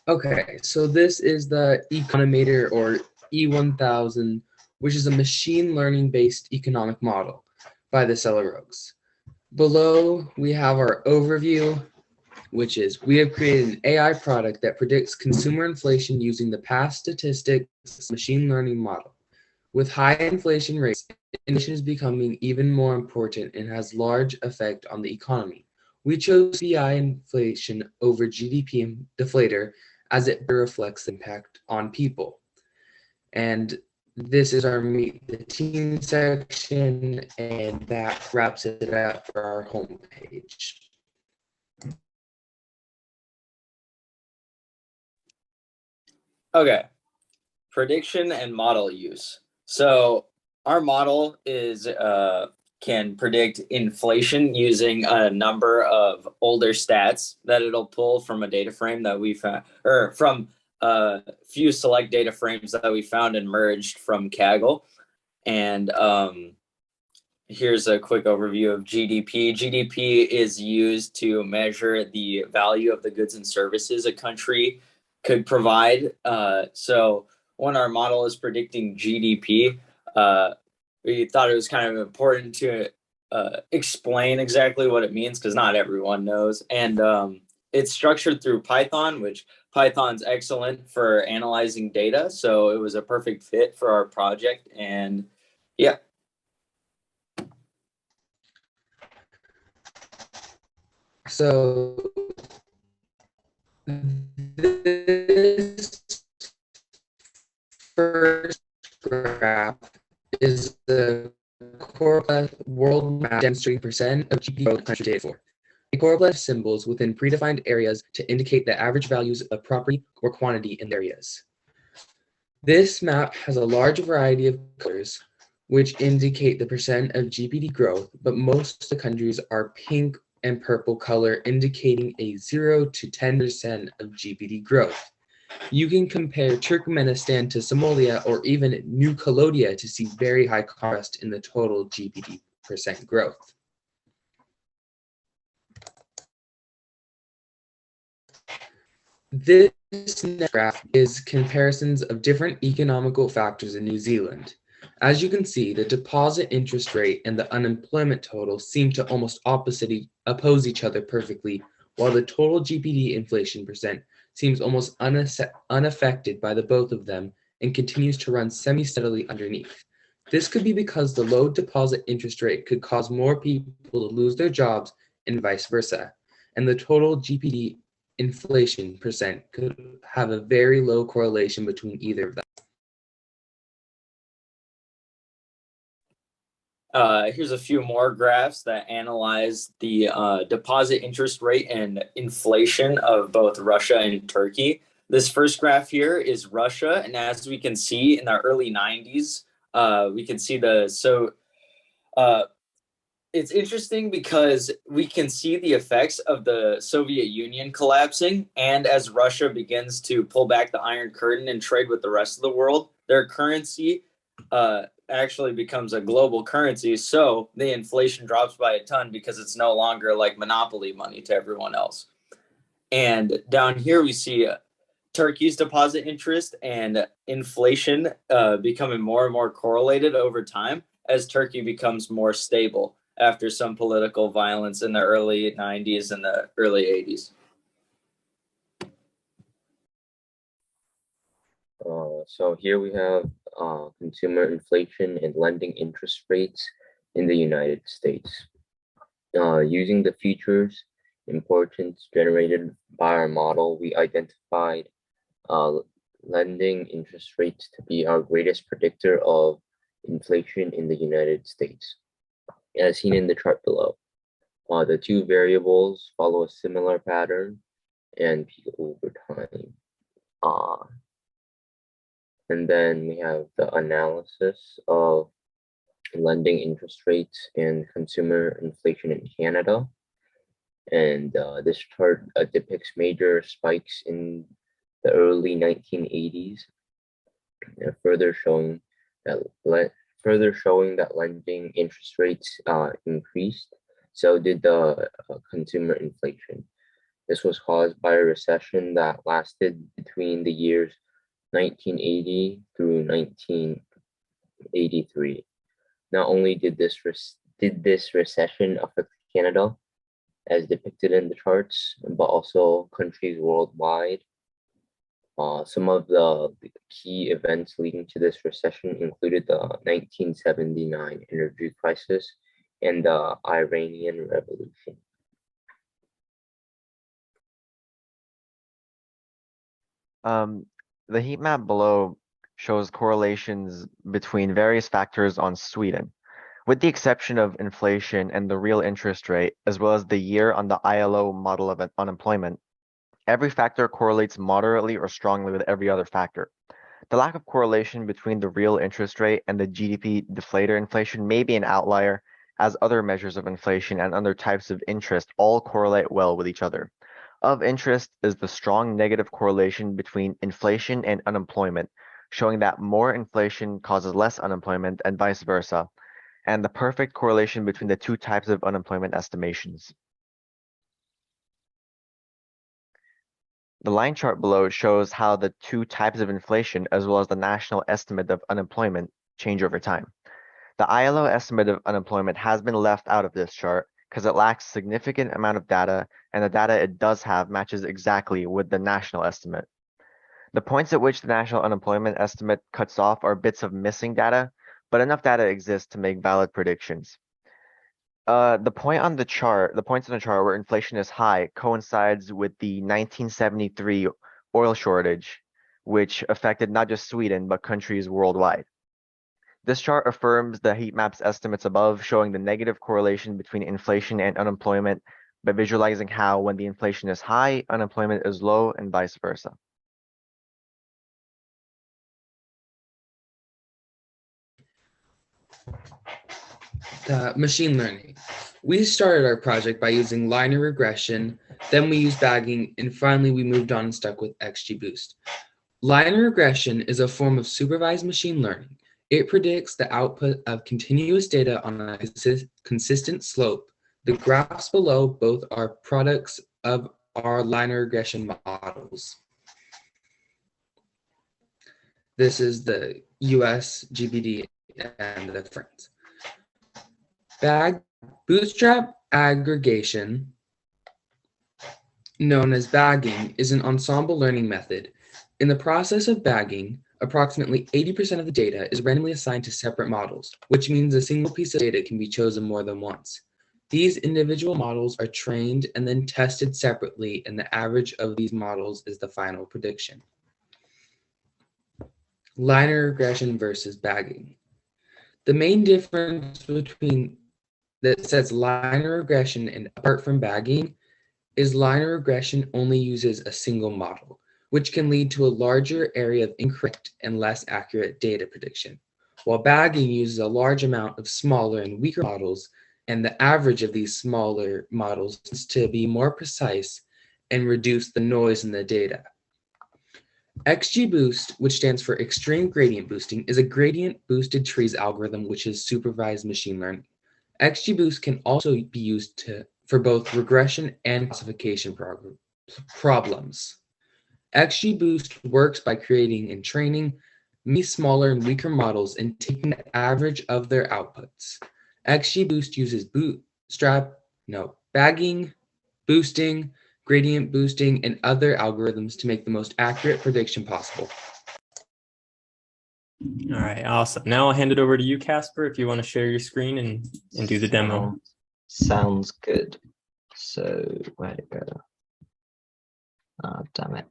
Okay, so this is the Economator or E1000, which is a machine learning based economic model by the Celerogues. Below, we have our overview, which is we have created an AI product that predicts consumer inflation using the past statistics machine learning model. With high inflation rates, inflation is becoming even more important and has large effect on the economy. We chose CPI inflation over GDP deflator as it better reflects the impact on people. And this is our Meet the Team section, and that wraps it up for our homepage. Okay, prediction and model use. So our model is can predict inflation using a number of older stats that it'll pull from a data frame that we found, or from a few select data frames that we found and merged from Kaggle. And here's a quick overview of GDP. GDP is used to measure the value of the goods and services a country could provide. So when our model is predicting GDP, we thought it was kind of important to explain exactly what it means because not everyone knows. And it's structured through Python, which Python's excellent for analyzing data. So it was a perfect fit for our project. And yeah. So this first graph is the Corpus world map demonstrating percent of GDP growth country data for. The Corpus symbols within predefined areas to indicate the average values of property or quantity in the areas. This map has a large variety of colors, which indicate the percent of GDP growth, but most of the countries are pink and purple color, indicating a 0 to 10% of GDP growth. You can compare Turkmenistan to Somalia or even New Caledonia to see very high contrast in the total GDP percent growth. This next graph is comparisons of different economical factors in New Zealand. As you can see, the deposit interest rate and the unemployment total seem to almost oppose each other perfectly, while the total GDP inflation percent seems almost unaffected by the both of them and continues to run semi-steadily underneath. This could be because the low deposit interest rate could cause more people to lose their jobs and vice versa, and the total GDP inflation percent could have a very low correlation between either of them. Here's a few more graphs that analyze the deposit interest rate and inflation of both Russia and Turkey. This first graph here is Russia, and as we can see in the early 90s, we can see it's interesting because we can see the effects of the Soviet Union collapsing, and as Russia begins to pull back the Iron Curtain and trade with the rest of the world, their currency actually becomes a global currency. So the inflation drops by a ton because it's no longer like monopoly money to everyone else. And down here we see Turkey's deposit interest and inflation becoming more and more correlated over time as Turkey becomes more stable after some political violence in the early 90s and the early 80s. So here we have consumer inflation and lending interest rates in the United States. Using the features importance generated by our model, we identified lending interest rates to be our greatest predictor of inflation in the United States. As seen in the chart below, the two variables follow a similar pattern and peak over time. And then we have the analysis of lending interest rates and consumer inflation in Canada. And this chart depicts major spikes in the early 1980s, further showing that lending interest rates increased. So did the consumer inflation. This was caused by a recession that lasted between the years 1980 through 1983. Not only did this recession affect Canada, as depicted in the charts, but also countries worldwide. Some of the key events leading to this recession included the 1979 energy crisis and the Iranian Revolution. The heat map below shows correlations between various factors on Sweden, with the exception of inflation and the real interest rate, as well as the year on the ILO model of unemployment. Every factor correlates moderately or strongly with every other factor. The lack of correlation between the real interest rate and the GDP deflator inflation may be an outlier, as other measures of inflation and other types of interest all correlate well with each other. Of interest is the strong negative correlation between inflation and unemployment, showing that more inflation causes less unemployment and vice versa, and the perfect correlation between the two types of unemployment estimations. The line chart below shows how the two types of inflation, as well as the national estimate of unemployment, change over time. The ILO estimate of unemployment has been left out of this chart because it lacks significant amount of data, and the data it does have matches exactly with the national estimate. The points at which the national unemployment estimate cuts off are bits of missing data, but enough data exists to make valid predictions. The points on the chart where inflation is high coincides with the 1973 oil shortage, which affected not just Sweden, but countries worldwide. This chart affirms the heat map's estimates above, showing the negative correlation between inflation and unemployment by visualizing how when the inflation is high, unemployment is low, and vice versa. Machine learning. We started our project by using linear regression, then we used bagging, and finally we moved on and stuck with Xgboost. Linear regression is a form of supervised machine learning. It predicts the output of continuous data on a consistent slope. The graphs below both are products of our linear regression models. This is the US, GBD, and the France. Bootstrap aggregation, known as bagging, is an ensemble learning method. In the process of bagging, approximately 80% of the data is randomly assigned to separate models, which means a single piece of data can be chosen more than once. These individual models are trained and then tested separately, and the average of these models is the final prediction. Linear regression versus bagging. The main difference between that sets linear regression and apart from bagging is linear regression only uses a single model, which can lead to a larger area of incorrect and less accurate data prediction, while bagging uses a large amount of smaller and weaker models, and the average of these smaller models tends to be more precise and reduce the noise in the data. Xgboost, which stands for Extreme Gradient Boosting, is a gradient boosted trees algorithm which is supervised machine learning. Xgboost can also be used for both regression and classification problems. Xgboost works by creating and training many smaller and weaker models and taking the average of their outputs. Xgboost uses bagging, boosting, gradient boosting, and other algorithms to make the most accurate prediction possible. All right, awesome. Now I'll hand it over to you, Caspar, if you want to share your screen and do the demo. Sounds good. So where'd it go? Oh, damn it.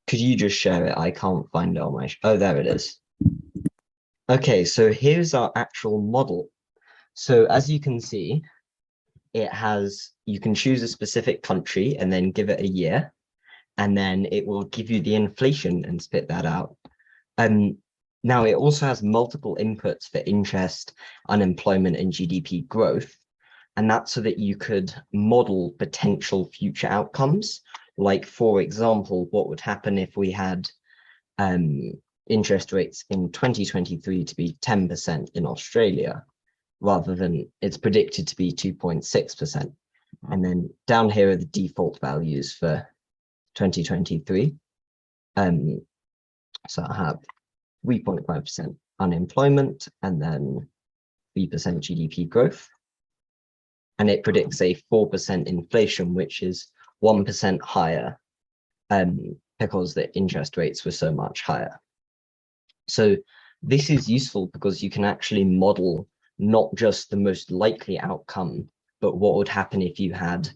Could you just share it? I can't find it on my. Oh, there it is. Okay, so here's our actual model. So as you can see, it has, you can choose a specific country and then give it a year, and then it will give you the inflation and spit that out. Now it also has multiple inputs for interest, unemployment, and GDP growth. And that's so that you could model potential future outcomes. Like, for example, what would happen if we had interest rates in 2023 to be 10% in Australia? rather than it's predicted to be 2.6%. And then down here are the default values for 2023. So I have 3.5% unemployment and then 3% GDP growth. And it predicts a 4% inflation, which is 1% higher because the interest rates were so much higher. So this is useful because you can actually model not just the most likely outcome, but what would happen if you had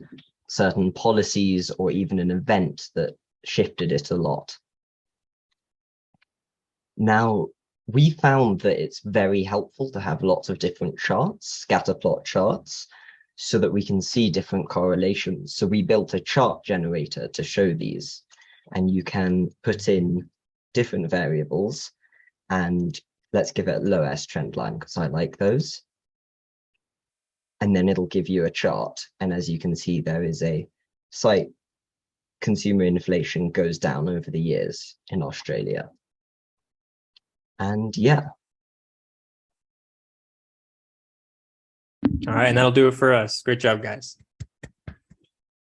certain policies or even an event that shifted it a lot. Now, we found that it's very helpful to have lots of different charts, scatter plot charts, so that we can see different correlations. So we built a chart generator to show these, and you can put in different variables, and let's give it a low S trend line because I like those. And then it'll give you a chart. And as you can see, there is a slight consumer inflation goes down over the years in Australia. And yeah. All right, and that'll do it for us. Great job, guys.